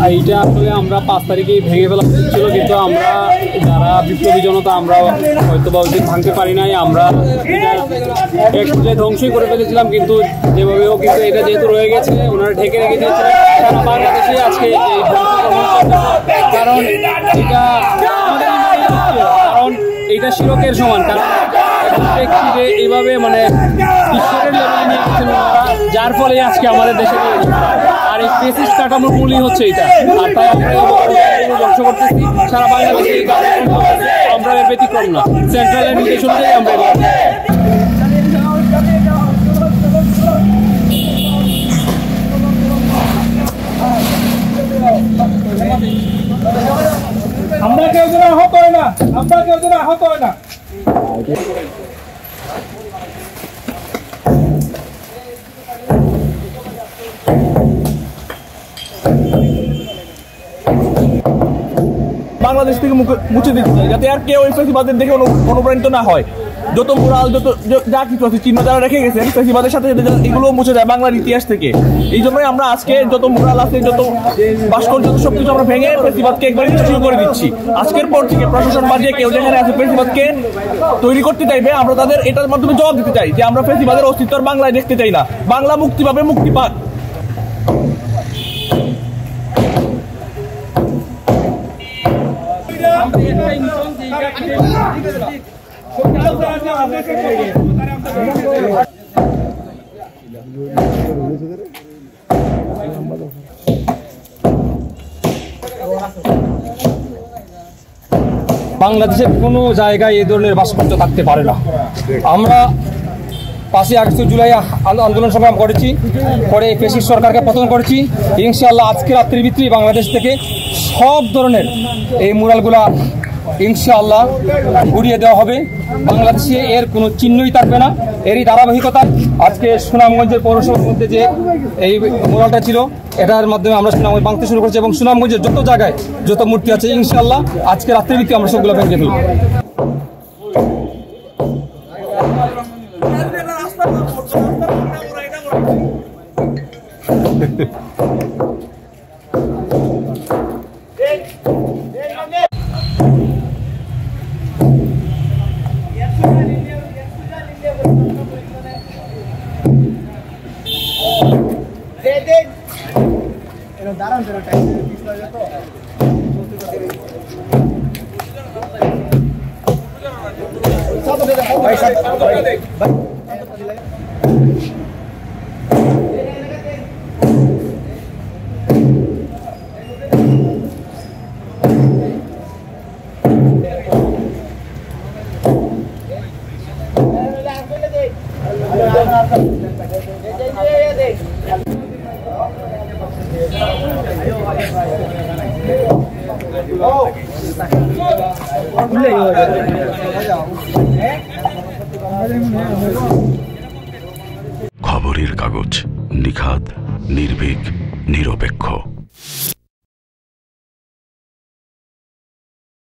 এইটা আসলে আমরা 5 তারিখেই ভেঙে ফেলা ছিল, কিন্তু আমরা যারা বিপ্লবী জনতা আমরা হয়তো বা ওইদিন ভাঙতে পারি নাই, আমরা এক পর্যায়ে ধ্বংসই করে ফেলেছিলাম। কিন্তু যেভাবেও কিন্তু এটা যেহেতু রয়ে গেছে, ওনারা ঢেকে রেখে দিয়েছিলেন সারা বাংলাদেশে আজকে এই কারণ এটা শিরকের সমান। কারণ ব্যক্তিকে এইভাবে মানে ঈশ্বরের লেভেলে নিয়ে গেছেন ওনারা, যার ফলে আজকে আমাদের দেশে নিয়ে গেছে। আর এই ফেসিস্ট কাঠামোর মূলই হচ্ছে এটা। আর তাই আমরা ধ্বংস করতেছি সারা বাংলাদেশে। আমরা এর ব্যতিক্রম না, সেন্ট্রালের নির্দেশ অনুযায়ী আমরা আমরা কেউ যেন আহত হয় না, আমরা কেউ যেন আহত হয় না। বাংলাদেশ থেকে মুছে দিতে চাই, যাতে আর কেউ এই ফেসিবাদের দেখে অনুপ্রাণিত না হয়। যত মোরাল, যত যা কিছু আছে, চিহ্ন যারা রেখে গেছেন ফেসিবাদের সাথে এগুলো মুছে যায় বাংলার ইতিহাস থেকে। এই জন্যই আমরা আজকে যত মোরাল আছে, যত ভাস্কর্য, যত সবকিছু আমরা ভেঙে ফেসিবাদকে একবার নিশ্চয় করে দিচ্ছি। আজকের পর থেকে প্রশাসন বাজিয়ে কেউ যেখানে আছে ফেসিবাদকে তৈরি করতে চাইবে, আমরা তাদের এটার মাধ্যমে জবাব দিতে চাই যে আমরা ফেসিবাদের অস্তিত্ব বাংলায় দেখতে চাই না। বাংলা মুক্তি পাবে, মুক্তি পাক। বাংলাদেশের কোনো জায়গায় এই ধরনের ভাস্কর্য থাকতে পারে না। আমরা 5ই আগস্ট জুলাই আন্দোলন সংগ্রাম করেছি, পরে ফ্যাসিস্ট সরকারকে পতন করেছি। ইনশাআল্লাহ আজকে রাত্রির ভিতরেই বাংলাদেশ থেকে সব ধরনের এই মুরালগুলা ইনশাআল্লাহ ঘুরিয়ে দেওয়া হবে। বাংলাদেশে এর কোনো চিহ্নই থাকবে না। এরই ধারাবাহিকতা আজকে সুনামগঞ্জের পৌরসভার মধ্যে যে এই মুরালটা ছিল, এটার মাধ্যমে আমরা সুনামগঞ্জ ভাঙতে শুরু করেছি এবং সুনামগঞ্জের যত জায়গায় যত মূর্তি আছে ইনশাআল্লাহ আজকে রাত্রির ভিতরে আমরা সবগুলো ভেঙে ফেলব। খবরের কাগজ, নিখাত, নির্ভীক, নিরপেক্ষ।